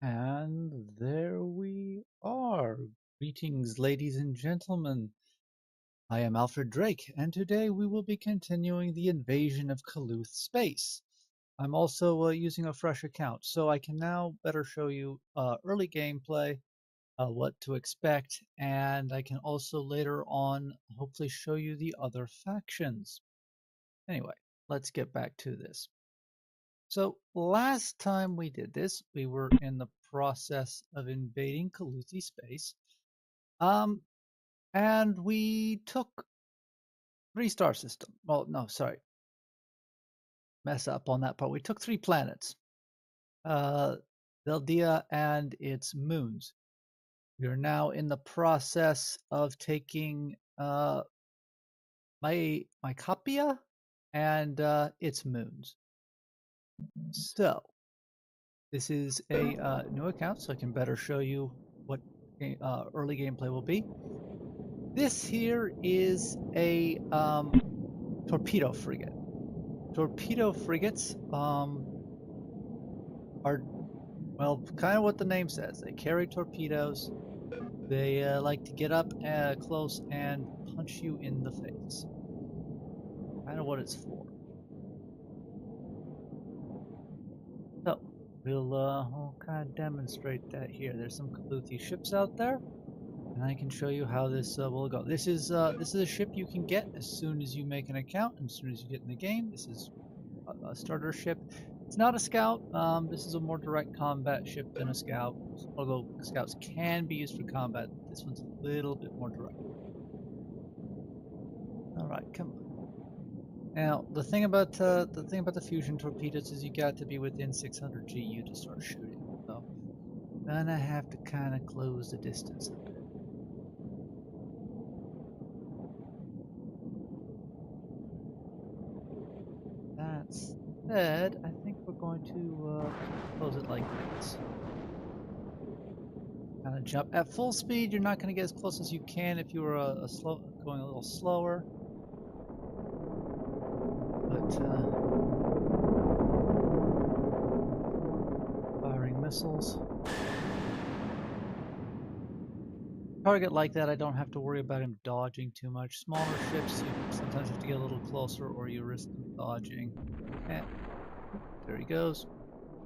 And there we are. Greetings, ladies and gentlemen. I am Alfred Drake, and today we will be continuing the invasion of Keluth space. I'm also using a fresh account, so I can now better show you early gameplay, what to expect, and I can also later on hopefully show you the other factions. Anyway, let's get back to this. So last time we did this, we were in the process of invading Keluthi space. And we took 3-star system. Well, no, sorry. Mess up on that part. We took 3 planets. Veldea and its moons. We are now in the process of taking Mycopia and its moons. So this is a new account, so I can better show you what early gameplay will be. This here is a torpedo frigate. Torpedo frigates are, well, kind of what the name says. They carry torpedoes. They like to get up close and punch you in the face. Kind of what it's for. So we'll kind of demonstrate that here. There's some Keluthi ships out there, and I can show you how this will go. This is a ship you can get as soon as you make an account, and as soon as you get in the game. This is a starter ship. It's not a scout. This is a more direct combat ship than a scout. Although scouts can be used for combat, this one's a little bit more direct. All right, come on. Now, the thing about the fusion torpedoes is you got to be within 600 GU to start shooting. So, gonna have to kind of close the distance a bit. That said, I think we're going to close it like this. Kind of jump at full speed. You're not going to get as close as you can if you were going a little slower. But firing missiles. Target like that, I don't have to worry about him dodging too much. Smaller ships, you sometimes have to get a little closer, or you risk them dodging. And there he goes.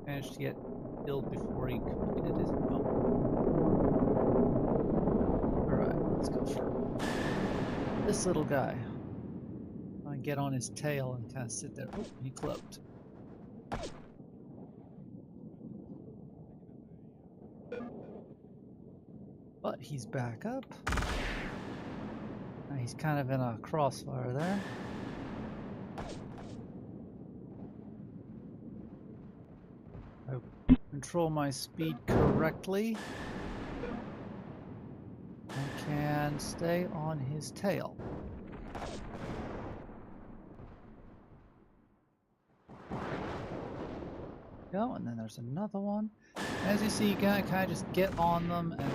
Managed to get killed before he completed his jump. Alright, let's go for this little guy. I get on his tail and kind of sit there. Oh, he cloaked. But he's back up. Now he's kind of in a crossfire there. I control my speed correctly. I can stay on his tail. Go, and then there's another one. As you see, you gotta kind of just get on them and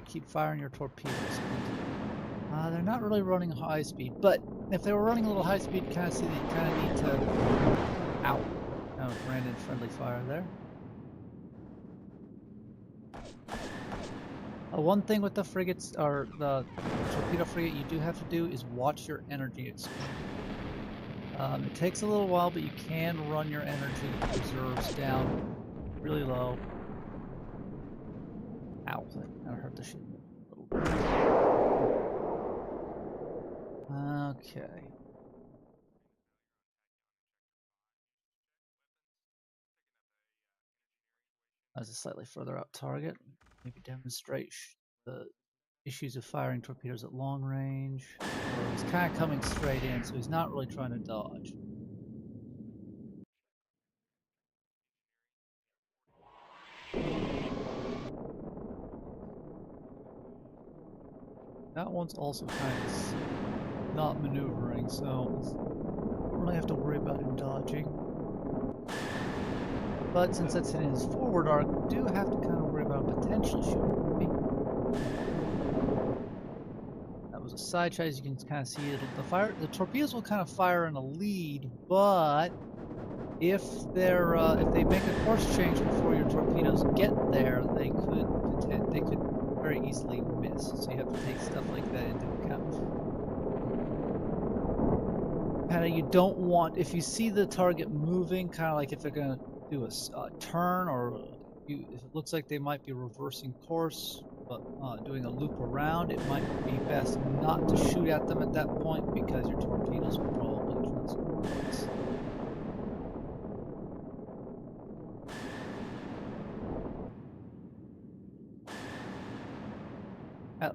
keep firing your torpedoes. They're not really running high speed, but if they were running a little high speed, you kind of see that you kind of need to. Ow! Kind of ran in friendly fire there. One thing with the frigates, or the torpedo frigate, you do have to do is watch your energy expend. It takes a little while, but you can run your energy reserves down really low. Ow, that hurt the ship a little bit. Okay. That's a slightly further out target. Maybe demonstrate the issues of firing torpedoes at long range. Well, he's kind of coming straight in, so he's not really trying to dodge. That one's also kind of not maneuvering, so don't really have to worry about him dodging. But since that's in his forward arc, we do have to kind of worry about a potential shooting me. That was a side shot, as you can kind of see it. The torpedoes will kind of fire in a lead, but if they make a course change before your torpedoes get there, they could very easily miss. So you have to take stuff like that into account. Kind of, you don't want, if you see the target moving, kind of like if they're going to do a turn, or if it looks like they might be reversing course but doing a loop around, it might be best not to shoot at them at that point because your torpedoes will probably just miss.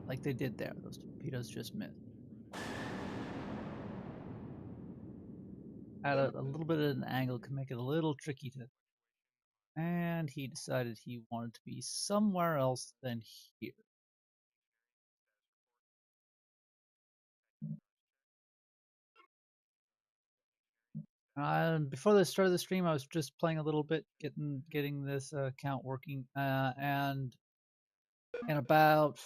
Like they did there, those torpedoes just missed. At a little bit of an angle can make it a little tricky to. And he decided he wanted to be somewhere else than here. Before the start of the stream, I was just playing a little bit, getting this account working, and in about,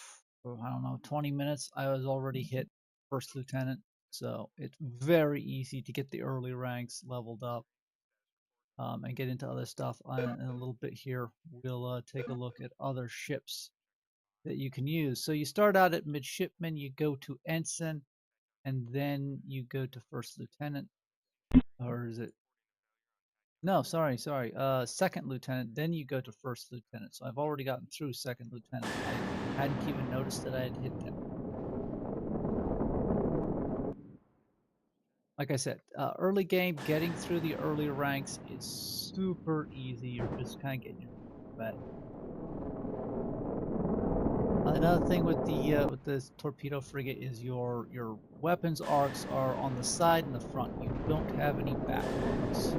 I don't know, 20 minutes, I was already hit first lieutenant. So it's very easy to get the early ranks leveled up and get into other stuff. In a little bit here, we'll take a look at other ships that you can use. So you start out at midshipman, you go to ensign, and then you go to first lieutenant. Or is it? No, sorry. Second lieutenant, then you go to first lieutenant. So I've already gotten through second lieutenant. I hadn't even noticed that I had hit that. Like I said, early game, getting through the earlier ranks is super easy. You're just kind of getting your back. Another thing with the torpedo frigate is your weapons arcs are on the side and the front. You don't have any back arcs.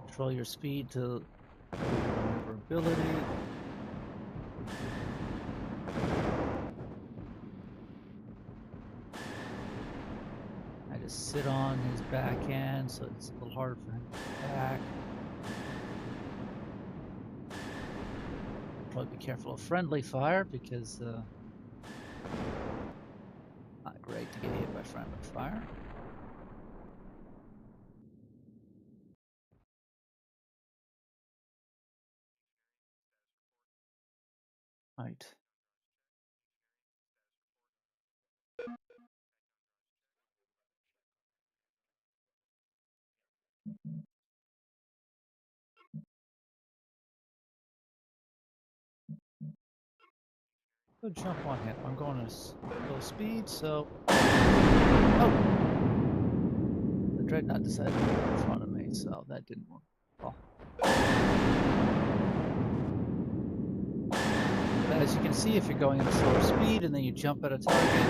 Control your speed to maneuverability. I just sit on his backhand, so it's a little harder for him to get back. Probably be careful of friendly fire because not great to get hit by friendly fire. Right. Good jump on him. I'm going at low speed, so. Oh! The dreadnought decided to go in front of me, so that didn't work well. But as you can see, if you're going at a slower speed and then you jump at a target,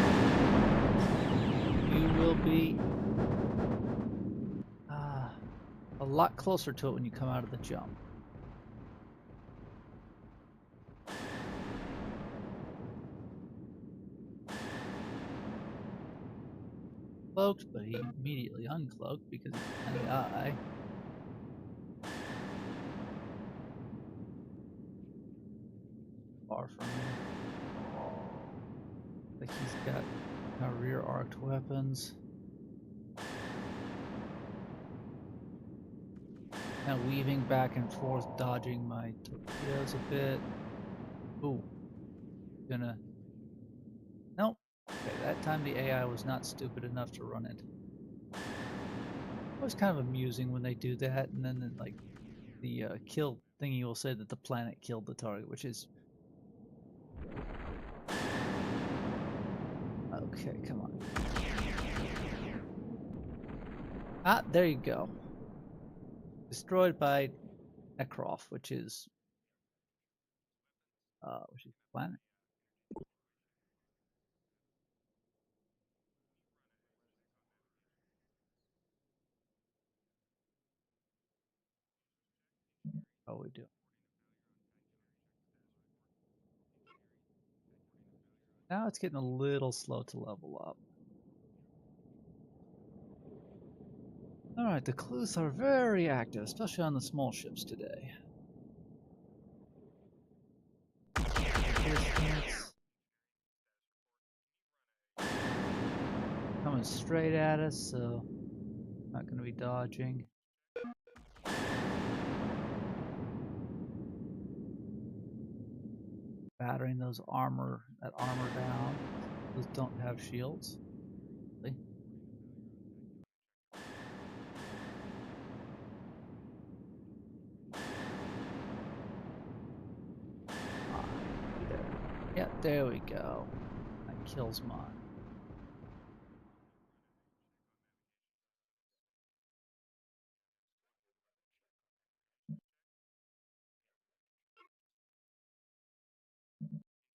you will be a lot closer to it when you come out of the jump. Cloaked, but he immediately uncloaked because he's an AI. Far from him. Like he's got rear arced weapons. Now weaving back and forth, dodging my torpedoes a bit. Ooh. Gonna. Nope. Okay, that time the AI was not stupid enough to run into. It was kind of amusing when they do that, and then like the kill thingy will say that the planet killed the target, which is. Okay, come on. Ah, there you go. Destroyed by Ekrof, which is planet. Oh, we do. Now it's getting a little slow to level up. Alright, the Keluth are very active, especially on the small ships today. straight at us, so not going to be dodging. Battering that armor down. Those don't have shields. Really. Yeah, there we go. That kills mine.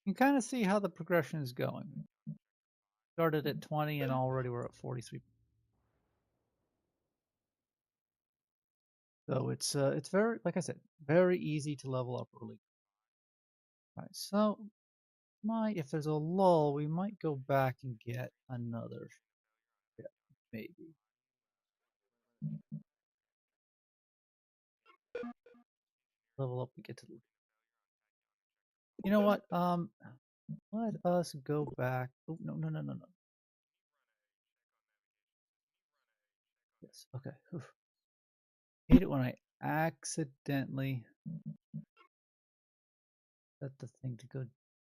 You can kind of see how the progression is going. Started at 20 and already we're at 43. So it's very, like I said, very easy to level up early. All right, so if there's a lull, we might go back and get another. Yeah, maybe. Level up, we get to. You know what? Let us go back. Oh, no, no, no, no, no. Yes, okay. Whew. Hate it when I accidentally set the thing to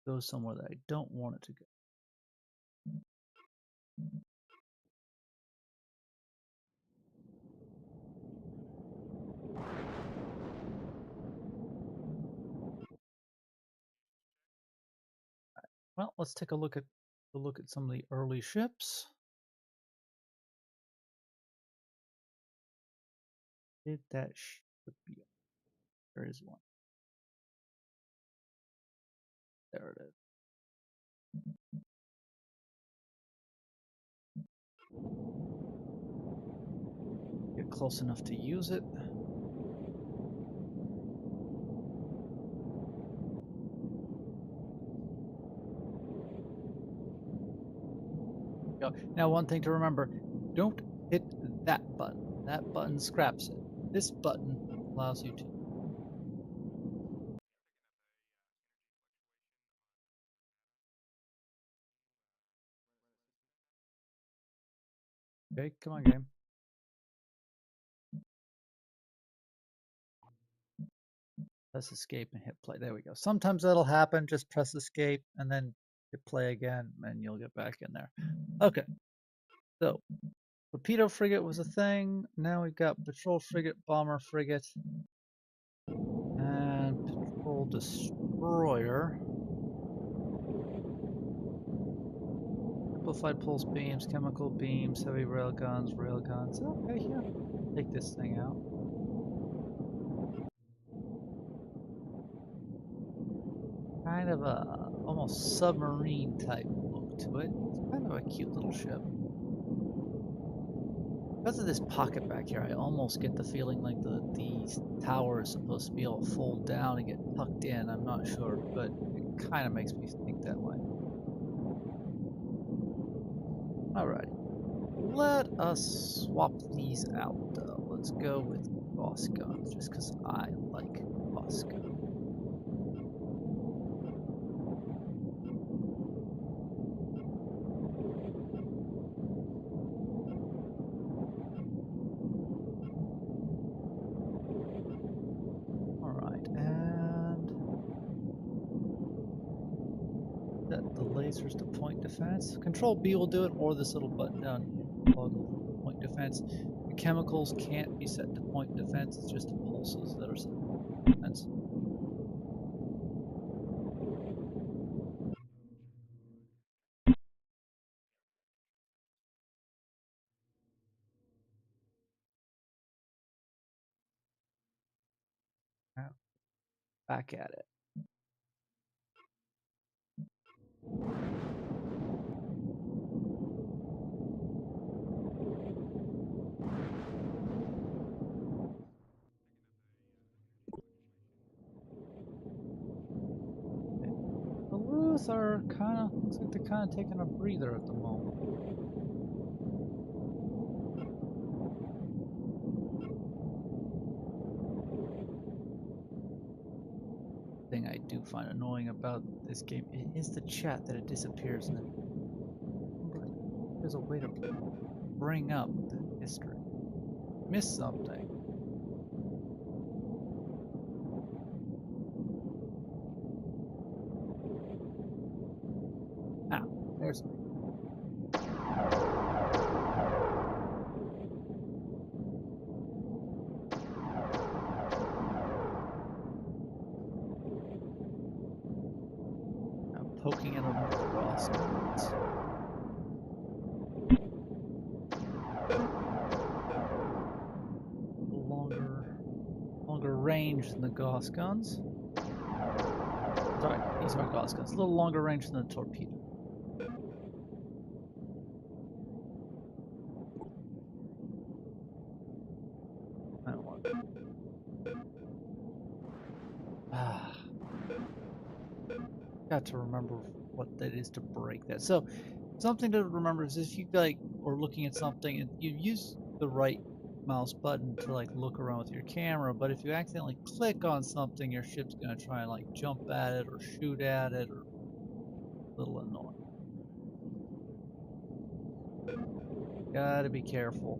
go somewhere that I don't want it to go. Well, let's take a look at some of the early ships. Did that ship be? There is one. There it is. Get close enough to use it. Now, one thing to remember, don't hit that button. That button scraps it. This button allows you to. Okay, come on, game. Press escape and hit play. There we go. Sometimes that'll happen. Just press escape and then hit play again, and you'll get back in there. Okay, so torpedo frigate was a thing. Now we've got patrol frigate, bomber frigate, and patrol destroyer. Amplified pulse beams, chemical beams, heavy railguns, railguns. Okay, yeah. Take this thing out. Kind of a almost submarine type look to it. It's kind of a cute little ship. Because of this pocket back here, I almost get the feeling like the tower is supposed to be able to fold down and get tucked in. I'm not sure, but it kind of makes me think that way. Alrighty. Let us swap these out, though. Let's go with boss guns, just because I like boss guns. Alright, and set the lasers to point defense. Control B will do it, or this little button down here. Toggle to point defense. The chemicals can't be set to point defense, it's just pulses that are set to point defense. Now, back at it. Keluth are looks like they're kind of taking a breather at the moment. Thing I do find annoying about this game is the chat that it disappears and then there's a way to bring up the history. Missed something. Ah, there's a big. I'm poking at him with the Gauss guns. Longer range than the Gauss guns. Sorry, these are Gauss guns. A little longer range than the torpedo. I don't want. Ah, got to remember what that is to break that. So something to remember is if you like or looking at something and you use the right mouse button to like look around with your camera, but if you accidentally click on something, your ship's gonna try and like jump at it or shoot at it, or a little annoying. Gotta be careful.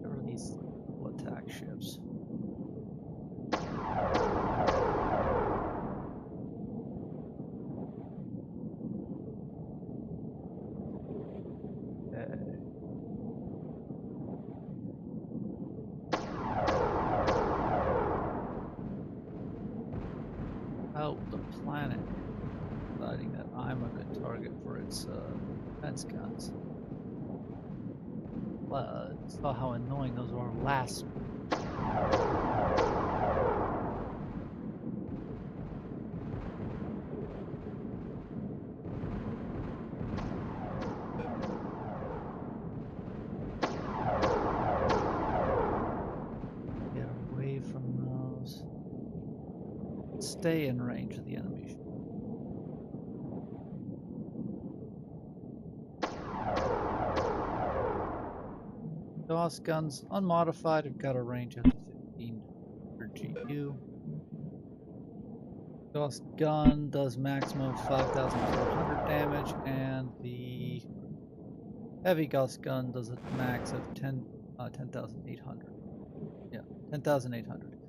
There are these like little attack ships. Okay. Oh, the planet deciding that I'm a good target for its defense guns. Saw how annoying those were last. Get away from those. Stay in range of the enemy. Gauss guns, unmodified, have got a range up to 1500 GU. Gauss gun does maximum 5,400 damage, and the heavy Gauss gun does a max of 10,800. Yeah, 10,800.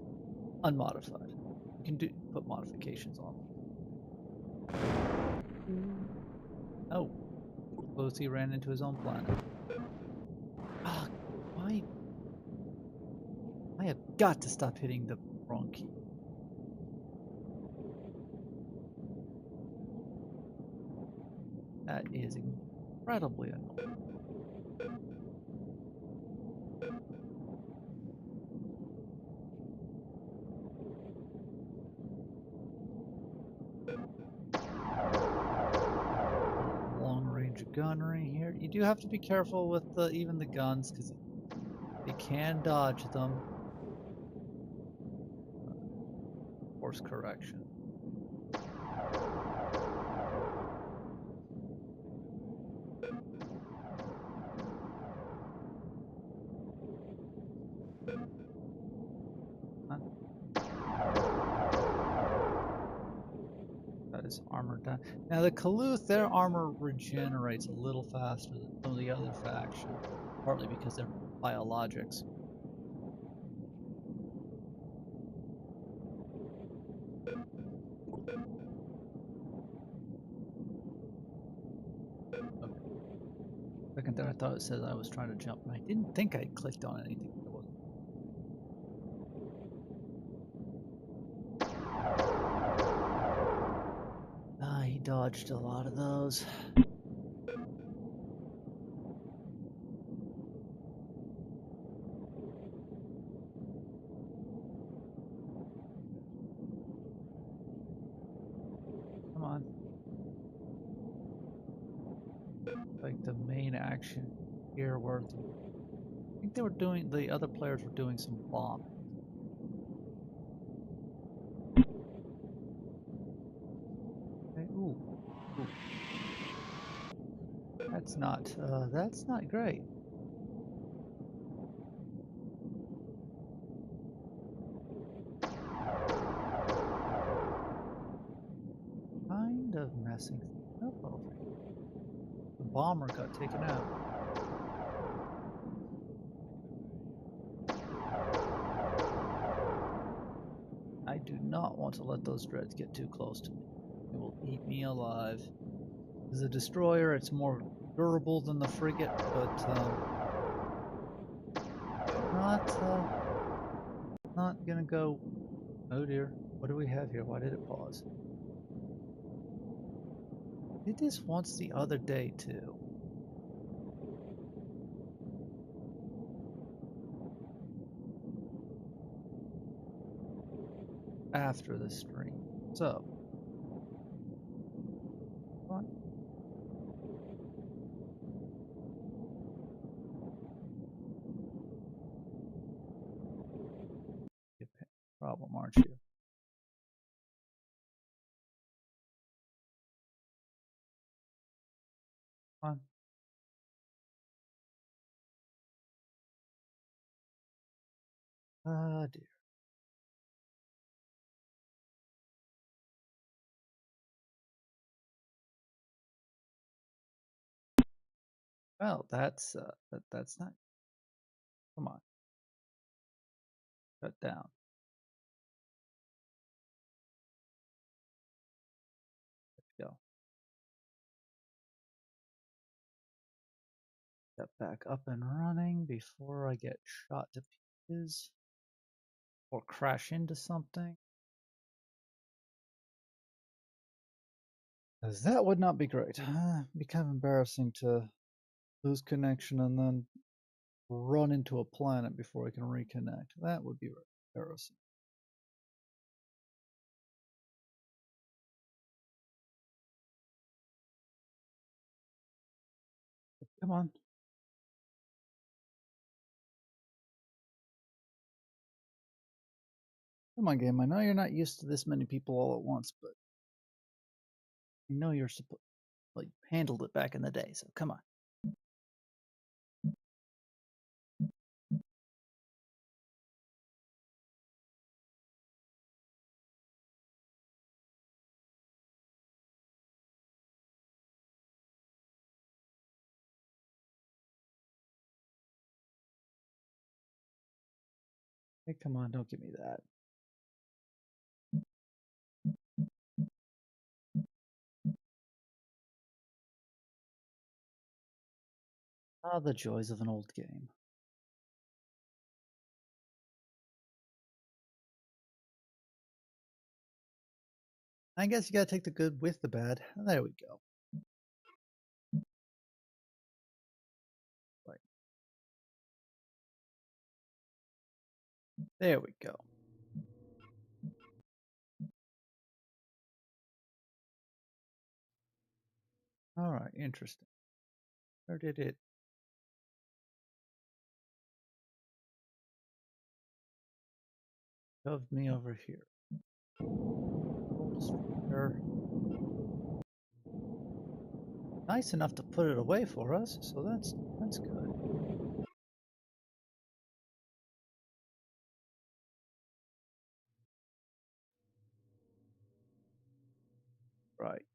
Unmodified. You can put modifications on them. Oh, suppose he ran into his own planet. Ah, why? I have got to stop hitting the wrong key. That is incredibly annoying. Long range gunnery here. You do have to be careful with even the guns because they can dodge them. Course correction. Huh? Got his armor down. Now the Keluth, their armor regenerates a little faster than some of the other factions, partly because they're biologics. Okay. Second there, I thought it said I was trying to jump, and I didn't think I clicked on anything that wasn't. Ah, he dodged a lot of those. Come on. Like the main action here where I think they were doing, the other players were doing some bombing. Okay, ooh. That's not great. passing up over here. The bomber got taken out. I do not want to let those dreads get too close to me. It will eat me alive. As a destroyer, it's more durable than the frigate, but not gonna go. Oh dear, what do we have here? Why did it pause? Did this once the other day too. After the stream. So, what? Problem, aren't you? Come on. Ah dear. Well, that's not. Come on. Shut down. Let's go. Get back up and running before I get shot to pieces or crash into something. Because that would not be great. Be kind of embarrassing to lose connection and then run into a planet before I can reconnect. That would be embarrassing. Come on. Come on, game. I know you're not used to this many people all at once, but I know you're supposed. Well, you handled it back in the day, so come on. Hey, come on, don't give me that. Ah, the joys of an old game. I guess you gotta take the good with the bad. There we go. Right. There we go. All right, interesting. Where did it? Shoved me over here. Destroyer. Nice enough to put it away for us, so that's good. Right.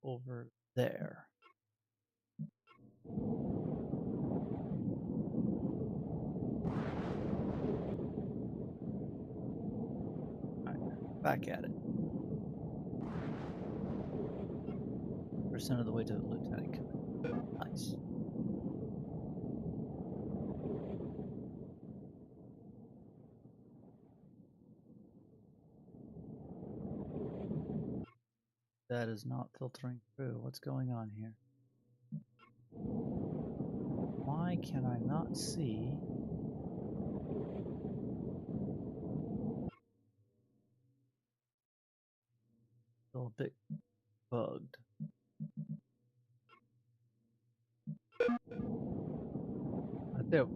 Over there. All right, back at it. Percent of the way to Lieutenant Command. Nice. That is not filtering through. What's going on here? Why can I not see? Still a bit bugged. There.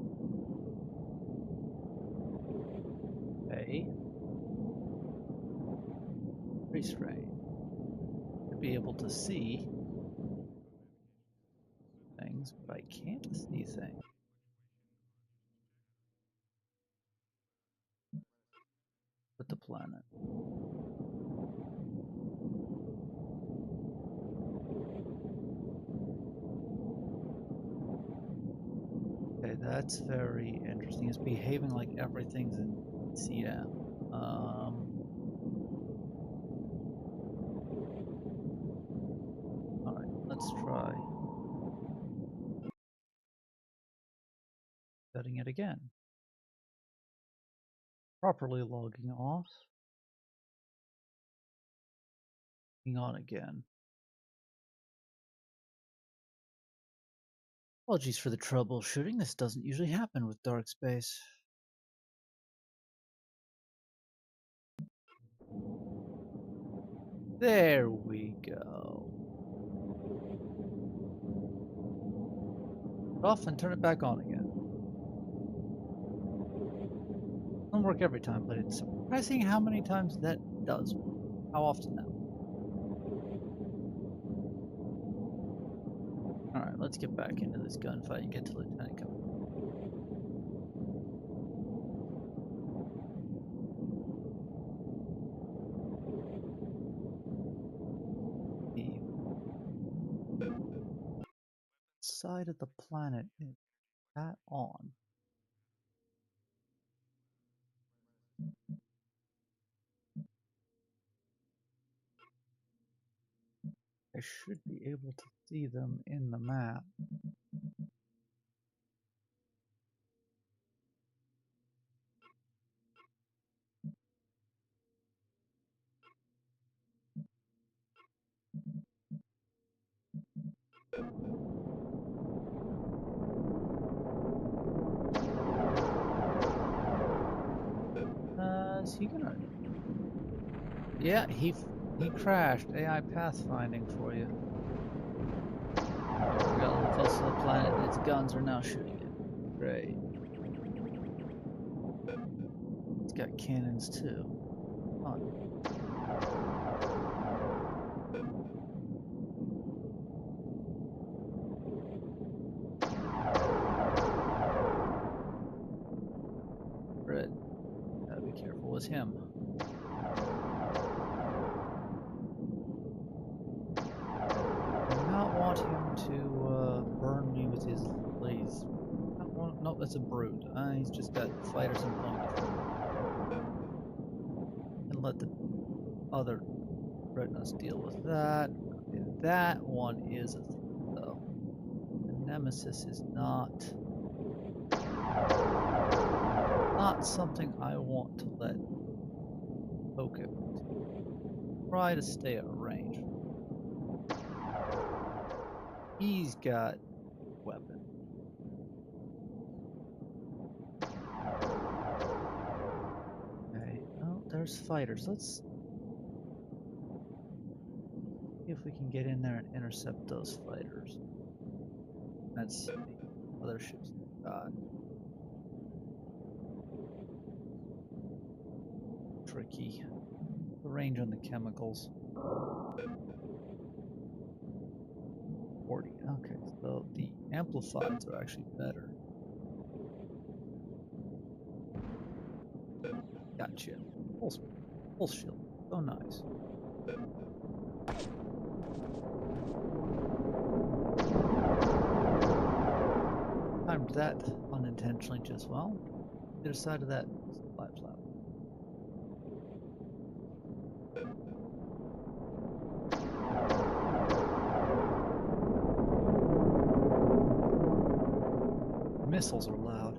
Okay. Very strange. To be able to see things, but I can't see things. with the planet. Okay, that's very interesting. It's behaving like everything's in CM. All right, let's try setting it again. Properly logging off. Logging on again. Apologies for the troubleshooting. This doesn't usually happen with DarkSpace. There we go. Off and turn it back on again. Doesn't work every time, but it's surprising how many times that does work. How often now? Alright, let's get back into this gunfight and get to Lieutenant Commander. The side of the planet is that on? I should be able to see them in the map. Is he gonna? Yeah, he crashed. AI pathfinding for you. Oh, we got a little close to the planet, and its guns are now shooting it. Great. It's got cannons too. Fun. Red. Gotta be careful with him. I not want him to burn me with his laser. No, that's a brute. He's just got fighters and point. And let the other Retinas deal with that. Okay, that one is a threat, though. The Nemesis is not something I want to let poke it. Try to stay at range. He's got weapon. Okay. Oh, there's fighters. Let's see if we can get in there and intercept those fighters. That's the other ships got. Tricky. The range on the chemicals. 40. Okay, so the amplifieds are actually better. Gotcha. Full shield. So nice. Timed that unintentionally just well. Either side of that supply platform. Missiles are loud.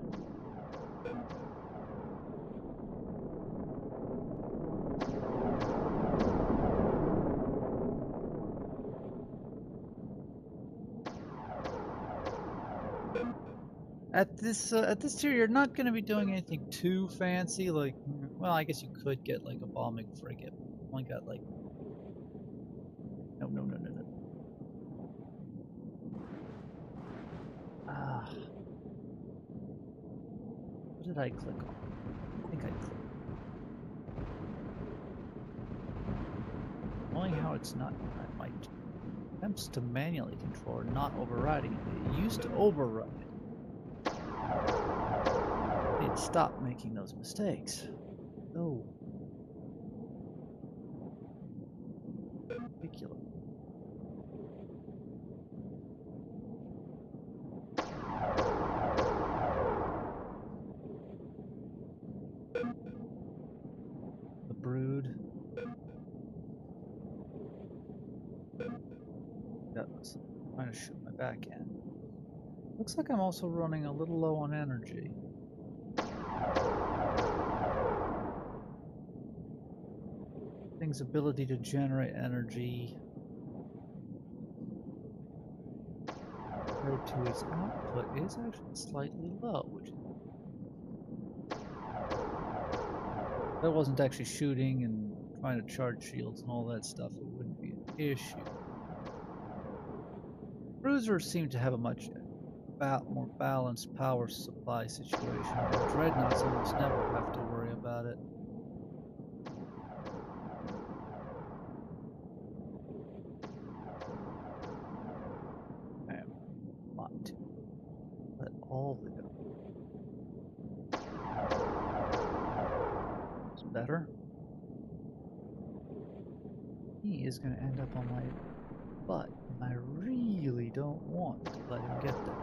At this tier, you're not going to be doing anything too fancy. Like, well, I guess you could get like a bombing frigate. Only got like no. Ah, what did I click on? I think I clicked. Knowing how it's not, my attempts to manually control are not overriding it. It used to override it. I need to stop making those mistakes. Oh. Ridiculous. The brood. That's trying to shoot my back end. Looks like I'm also running a little low on energy. Thing's ability to generate energy compared to its output is actually slightly low, which if I wasn't actually shooting and trying to charge shields and all that stuff, it wouldn't be an issue. Cruisers seem to have a much more balanced power supply situation, and dreadnoughts almost never have to worry about it. I am not to let all the guns. It's better. He is going to end up on my butt, and I really don't want to let him get there.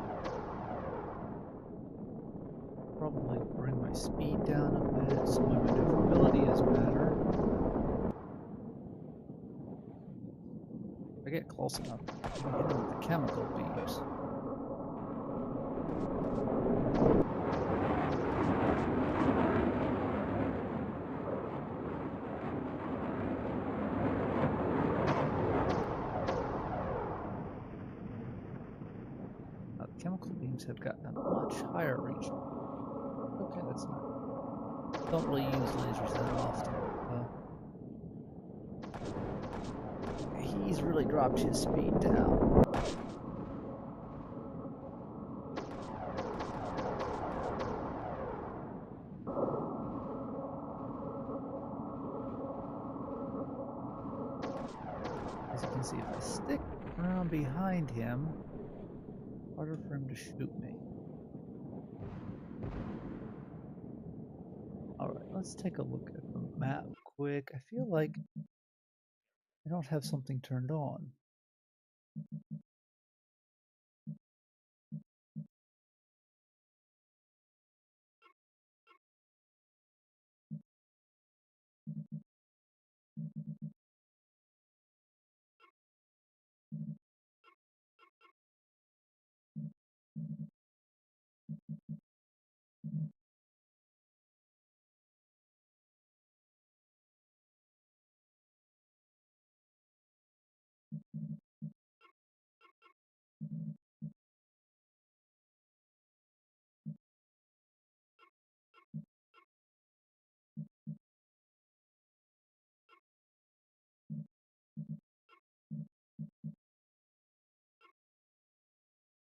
Probably bring my speed down a bit so my maneuverability is better. If I get close enough, I can hit him with the chemical beams. Now, the chemical beams have got a much higher reach. Okay, that's not. Don't really use lasers that often, though. He's really dropped his speed down. As you can see, if I stick around behind him, harder for him to shoot me. Alright, let's take a look at the map quick. I feel like I don't have something turned on.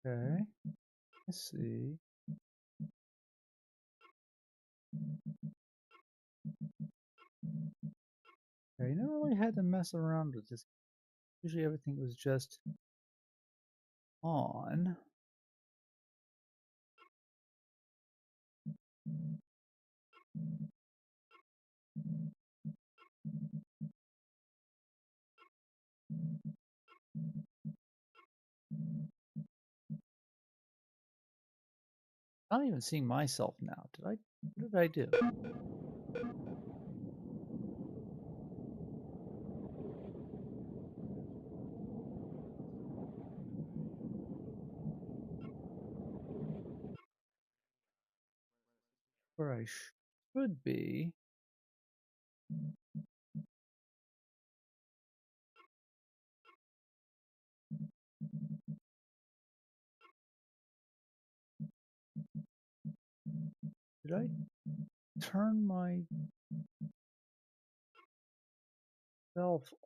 Okay, let's see. Okay, you never really had to mess around with this. Usually everything was just on. I'm not even seeing myself now. What did I do? Where I should be. Did I turn myself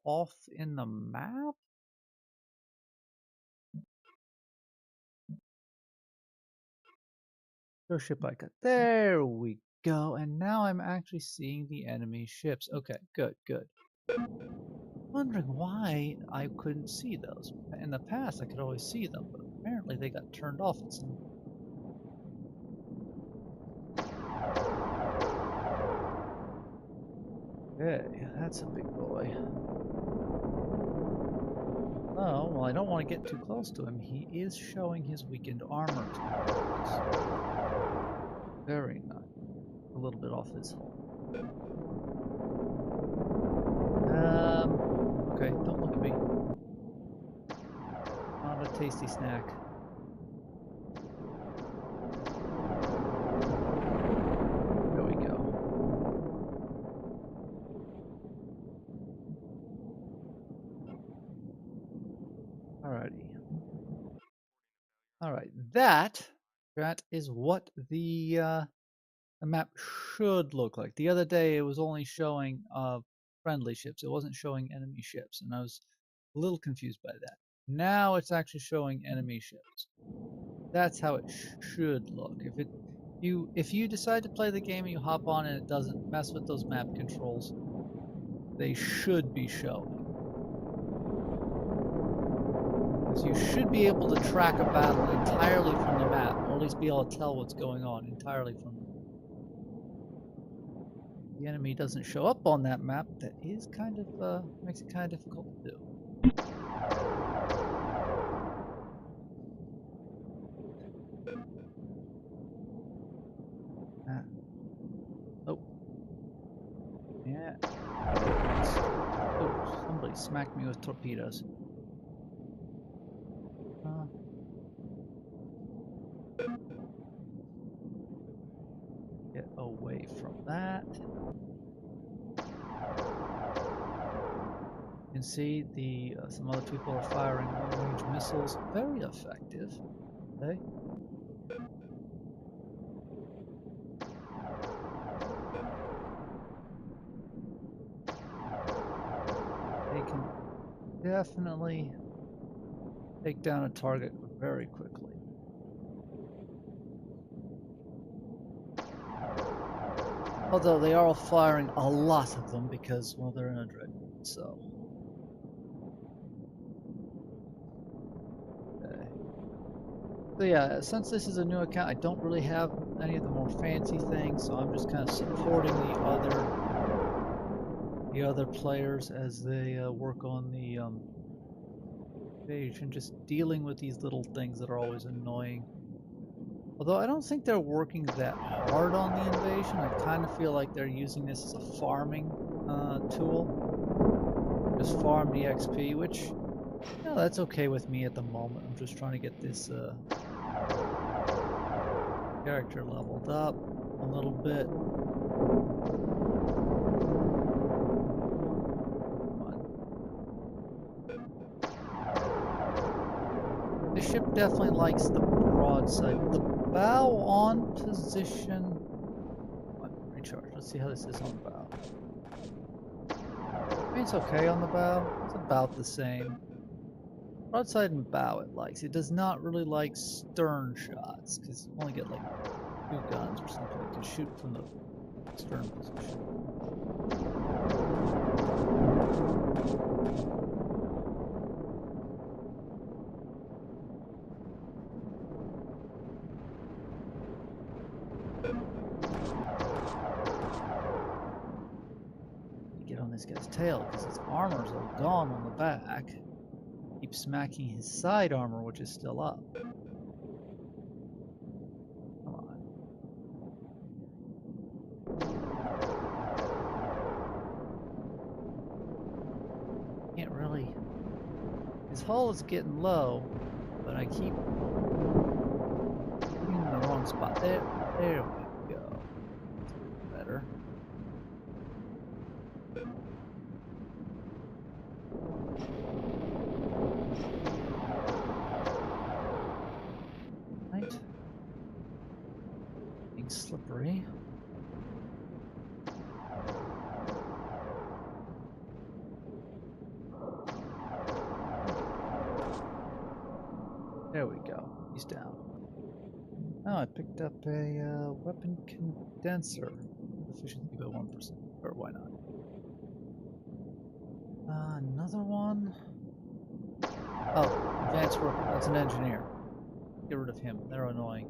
off in the map? Go ship icon. There we go. And now I'm actually seeing the enemy ships. Okay, good, good. Wondering why I couldn't see those. In the past, I could always see them, but apparently they got turned off at some. Okay, that's a big boy. Oh, well, I don't want to get too close to him. He is showing his weakened armor to me, which is very nice. A little bit off his hull. Okay, don't look at me. Not a tasty snack. There we go. Alrighty. Alright, that is what the map should look like. The other day it was only showing friendly ships. It wasn't showing enemy ships, and I was a little confused by that. Now it's actually showing enemy ships. That's how it should look. If you decide to play the game and you hop on and it doesn't mess with those map controls, they should be showing. Because you should be able to track a battle entirely from the map, or at least be able to tell what's going on entirely from the map. The enemy doesn't show up on that map, that is kind of makes it kind of difficult to do. Oh. Yeah. Oh, somebody smacked me with torpedoes. Get away from that. You can see some other people are firing long-range missiles. Very effective. Okay. They can definitely take down a target very quickly. Although they are all firing a lot of them because, well, they're in a dreadnought, so. Okay. So yeah, since this is a new account, I don't really have any of the more fancy things, so I'm just kind of supporting the other players as they work on the page and just dealing with these little things that are always annoying. Although I don't think they're working that hard on the invasion. I kind of feel like they're using this as a farming tool. Just farm the XP, which, you know, that's okay with me at the moment. I'm just trying to get this character leveled up a little bit. The ship definitely likes the broadside. The bow on position. Recharge. Let's see how this is on the bow. I mean, it's okay on the bow. It's about the same. Broadside and bow it likes. It does not really like stern shots because you only get like 2 guns or something that can shoot from the stern position. Get on this guy's tail because his armor's all gone on the back. Keep smacking his side armor, which is still up. Come on. Can't really. His hull is getting low, but I keep putting him in the wrong spot. There we go. Better. Right. Being slippery. There we go. He's down. Oh, I picked up a weapon condenser. Efficiency by 1%. Or why not? Another one. Oh, advanced worker. That's an engineer. Get rid of him. They're annoying.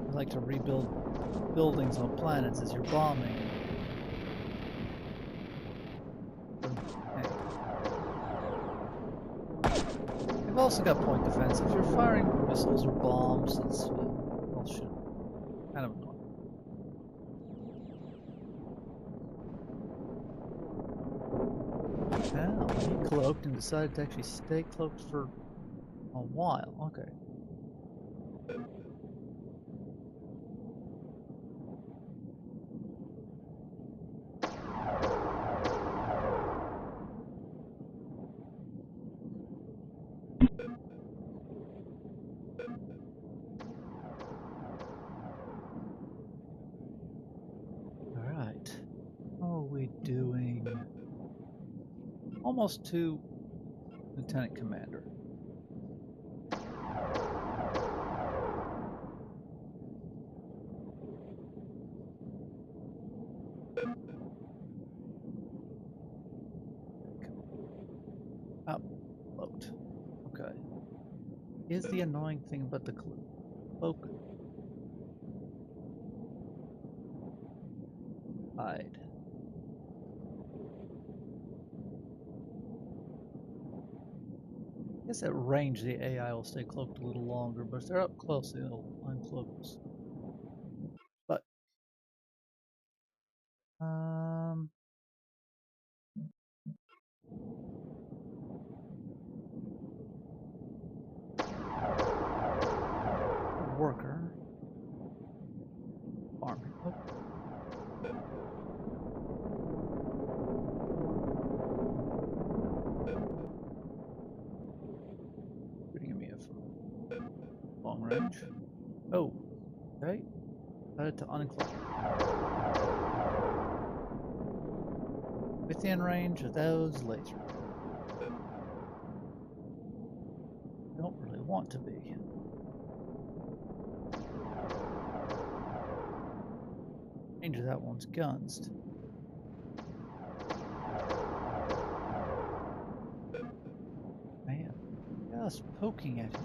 I like to rebuild buildings on planets as you're bombing. Hey. also got point defense. If you're firing missiles or bombs, it's well, shit, kind of annoying. Now he cloaked and decided to actually stay cloaked for a while. Okay. All right. How are we doing? Almost to Lieutenant Commander. Cloaked. Okay. Here's the annoying thing about the cloak. Hide. I guess at range the AI will stay cloaked a little longer, but if they're up close, they'll uncloak us. But worker farming. Oh. Shooting at me from long range. Oh, okay. Decided to uncloak. Within range of those lasers. Don't really want to be. Range of that one's guns. Man, just poking at him.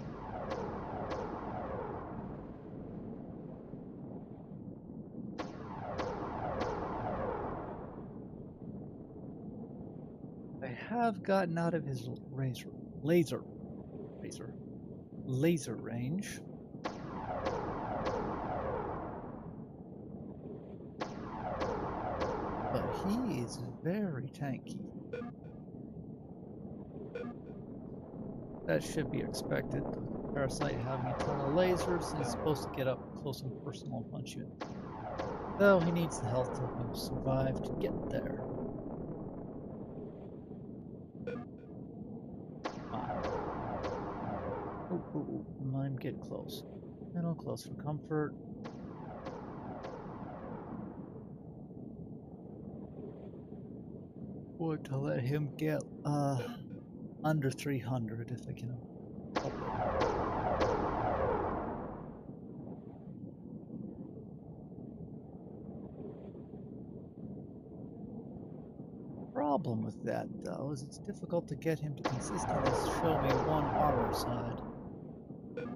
I have gotten out of his laser range. But he is very tanky. That should be expected. The parasite having a ton of lasers, he's supposed to get up close and personal and punch you. Though he needs the health to survive to get there. Oh, I'm getting close. Middle close for comfort. Or to let him get under 300 if I can help it. Problem with that though is it's difficult to get him to consistently show me one armor side.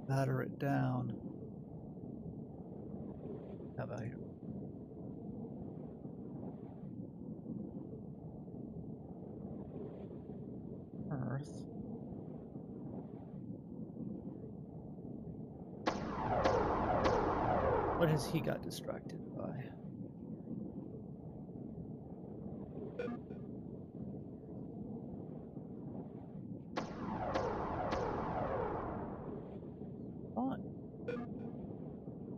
Batter it down. How about here? Earth. What has he got distracted by? Fine.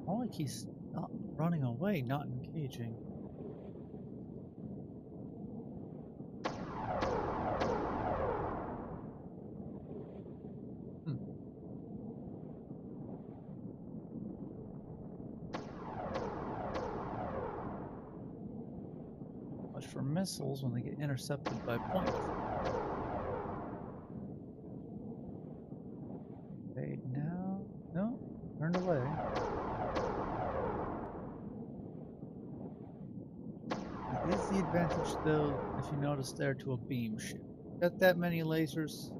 More like he's not running away, not engaging. Much for missiles when they get intercepted by point. Okay, now. No, turned away. That is the advantage, though, if you notice there, to a beam ship. Got that many lasers,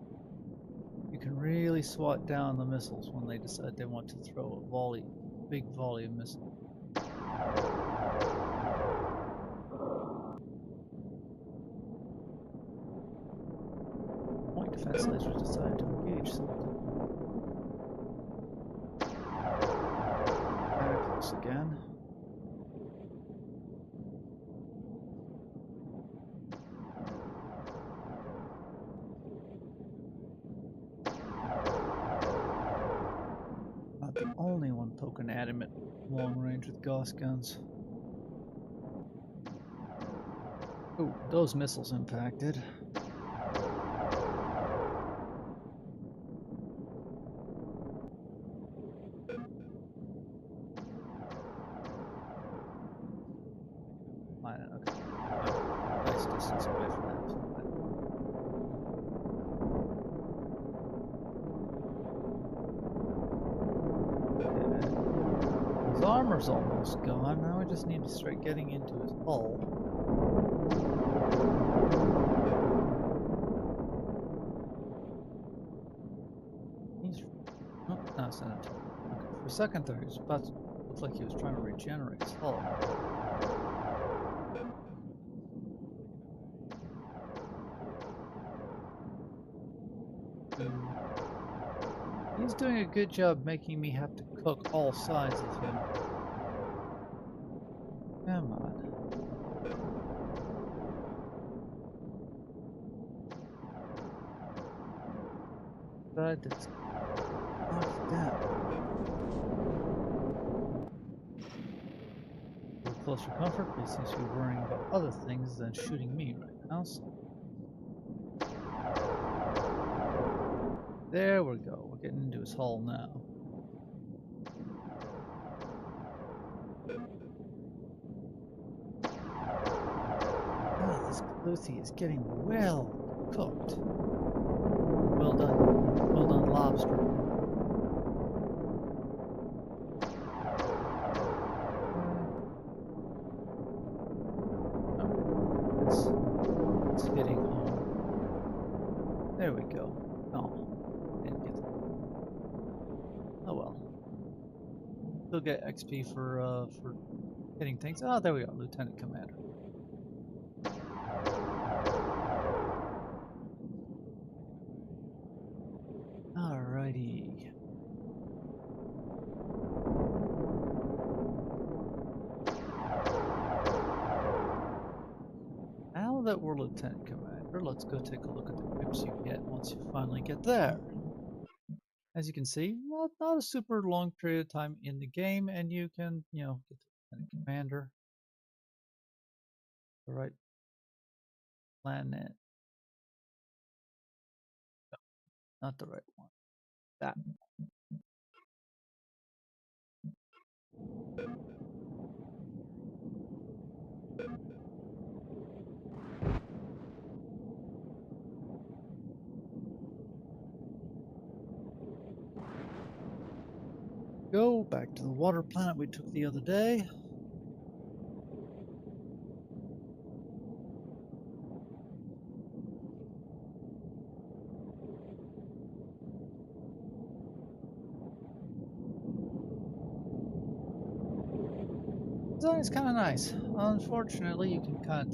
you can really swat down the missiles when they decide they want to throw a big volley of missiles. Point defense lasers decide to engage something. poking at him at long range with Gauss guns. Oh, those missiles impacted. Okay. Nice distance away from that. His armor's almost gone. Now I just need to start getting into his hull. He's... Oh, no, it's not. Okay. For a second there, he was about to look like he was trying to regenerate his hull. He's doing a good job making me have to cook all sides of him. Come on. But it's knocked down. A little closer comfort, but he seems to be worrying about other things than shooting me right now. So. There we go. We're getting into his hull now. Ah, this Keluthi is getting well cooked. Well done. Well done, lobster. Alright. It's hitting home. There we go. Oh, didn't get it. Oh well. Still get XP for hitting things. Oh, there we go, Lieutenant Commander. Alrighty. Now that we're Lieutenant Commander, let's go take a look at the equips you get once you finally get there. As you can see, not a super long period of time in the game, and you can, get to Lieutenant Commander. The right planet. No, not the right one. That one. Go back to the water planet we took the other day. Design is kind of nice. Unfortunately, you can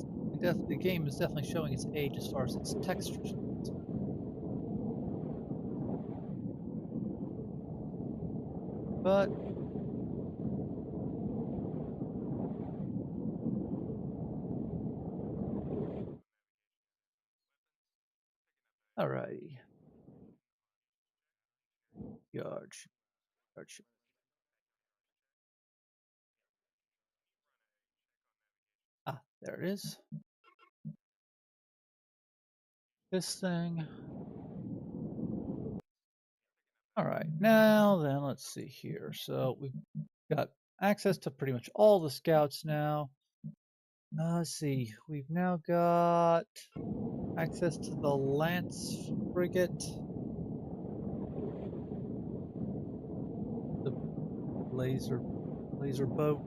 the game is definitely showing its age as far as its textures are concerned. But alrighty. Yard ship. Ah, there it is. This thing. Alright, now then, let's see here. So we've got access to pretty much all the scouts now. Let's see, we've now got access to the Lance frigate, the laser boat,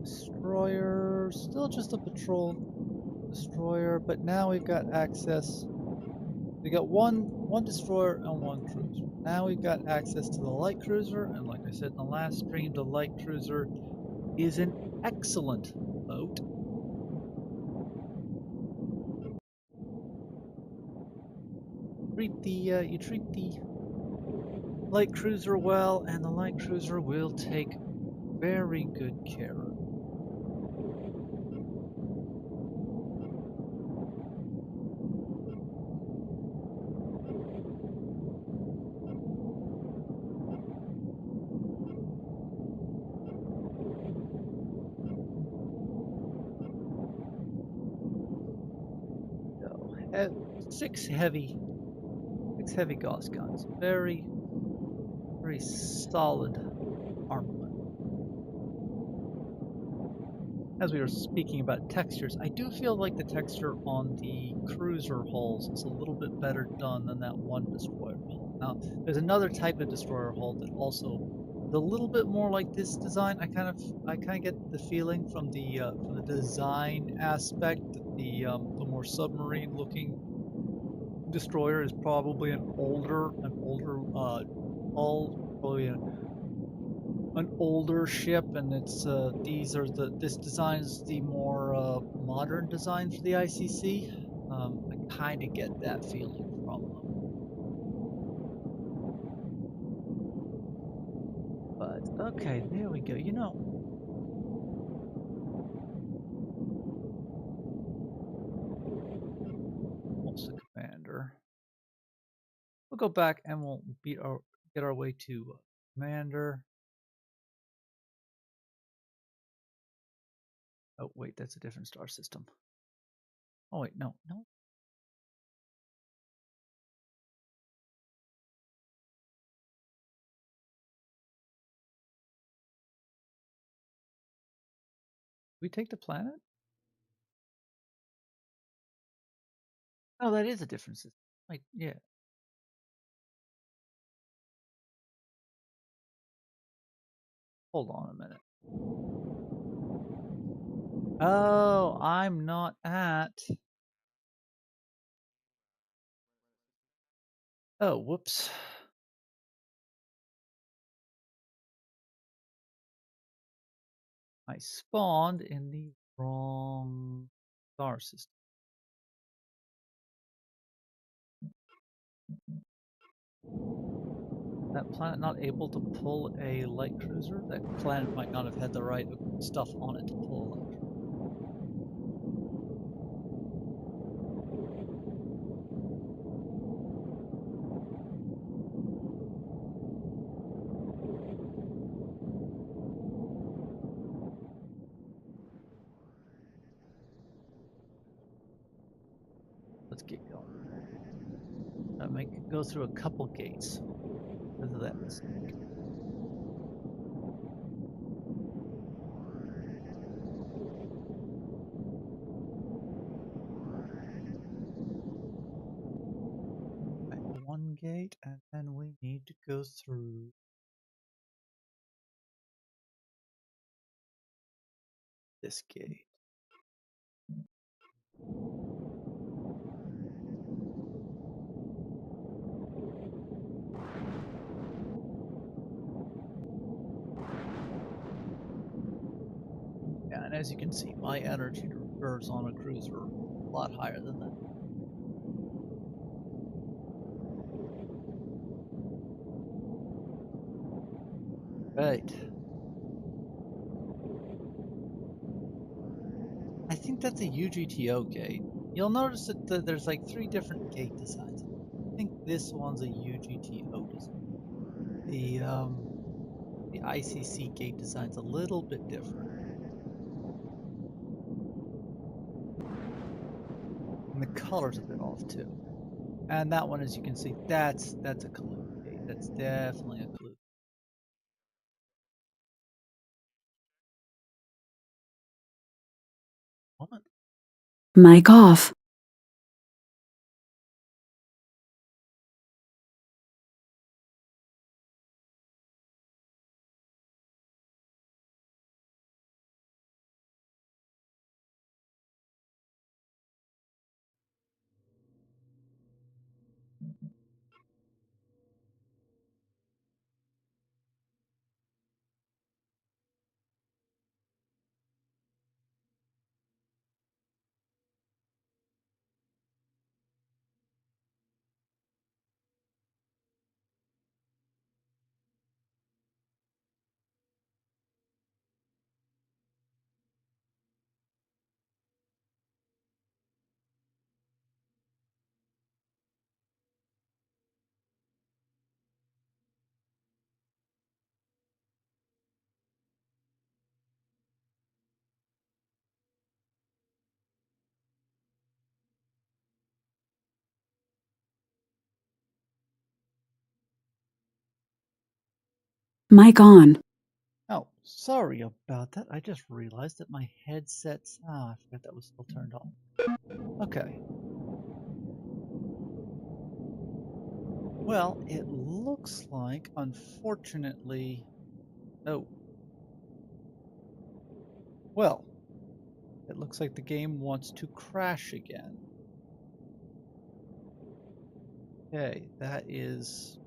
destroyer, still just a patrol destroyer, but now we've got access. We got one destroyer and one cruiser. Now we've got access to the light cruiser, and like I said in the last stream, the light cruiser is an excellent boat. You treat the light cruiser well, and the light cruiser will take very good care of you. uh, six heavy, six heavy Gauss guns. Very solid armament. As we were speaking about textures, I do feel like the texture on the cruiser hulls is a little bit better done than that one destroyer hull. Now, there's another type of destroyer hull that also is a little bit more like this design. I kind of get the feeling from the design aspect that the more submarine looking destroyer is probably an older hull, probably an older ship, and it's these are the this design is the more modern design for the ICC. I kind of get that feeling from them, but okay, there we go. What's the commander? We'll go back and we'll get our way to commander. Oh wait, that's a different star system. Oh wait, no. We take the planet? Oh, that is a different system. Like, yeah. Hold on a minute. Oh, I'm not at. Oh, whoops. I spawned in the wrong star system. That planet not able to pull a light cruiser? That planet might not have had the right stuff on it to pull a light cruiser. Let's get going. Go through a couple gates because of that mistake. Right, one gate, and then we need to go through this gate. Yeah, and as you can see, my energy reserves on a cruiser are a lot higher than that. Right. I think that's a UGTO gate. You'll notice that there's like three different gate designs. I think this one's a UGTO design. The ICC gate design's a little bit different, and the color's a bit off too. And that one, as you can see, that's a Keluth gate. That's definitely a Keluth. Moment. Mic off. Mic on. Oh, sorry about that. I just realized that my headset's. I forgot that was still turned on. Okay. Well, it looks like, unfortunately. Oh, well, it looks like the game wants to crash again. Okay, that is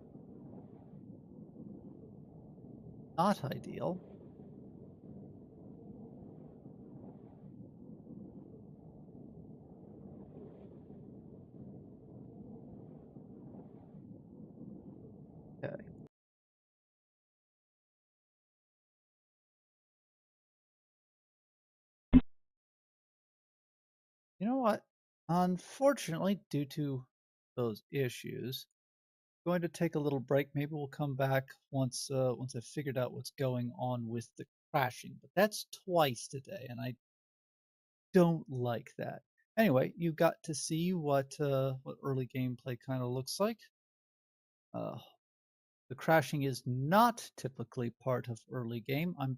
not ideal. Okay. You know what? Unfortunately, due to those issues, I'm going to take a little break. Maybe we'll come back once I've figured out what's going on with the crashing. But that's twice today, and I don't like that. Anyway, you got to see what early gameplay kind of looks like. Uh, the crashing is not typically part of early game. I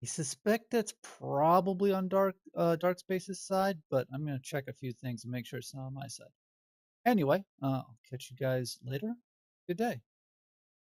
suspect that's probably on DarkSpace's side, but I'm gonna check a few things and make sure it's not on my side. Anyway, I'll catch you guys later. Good day.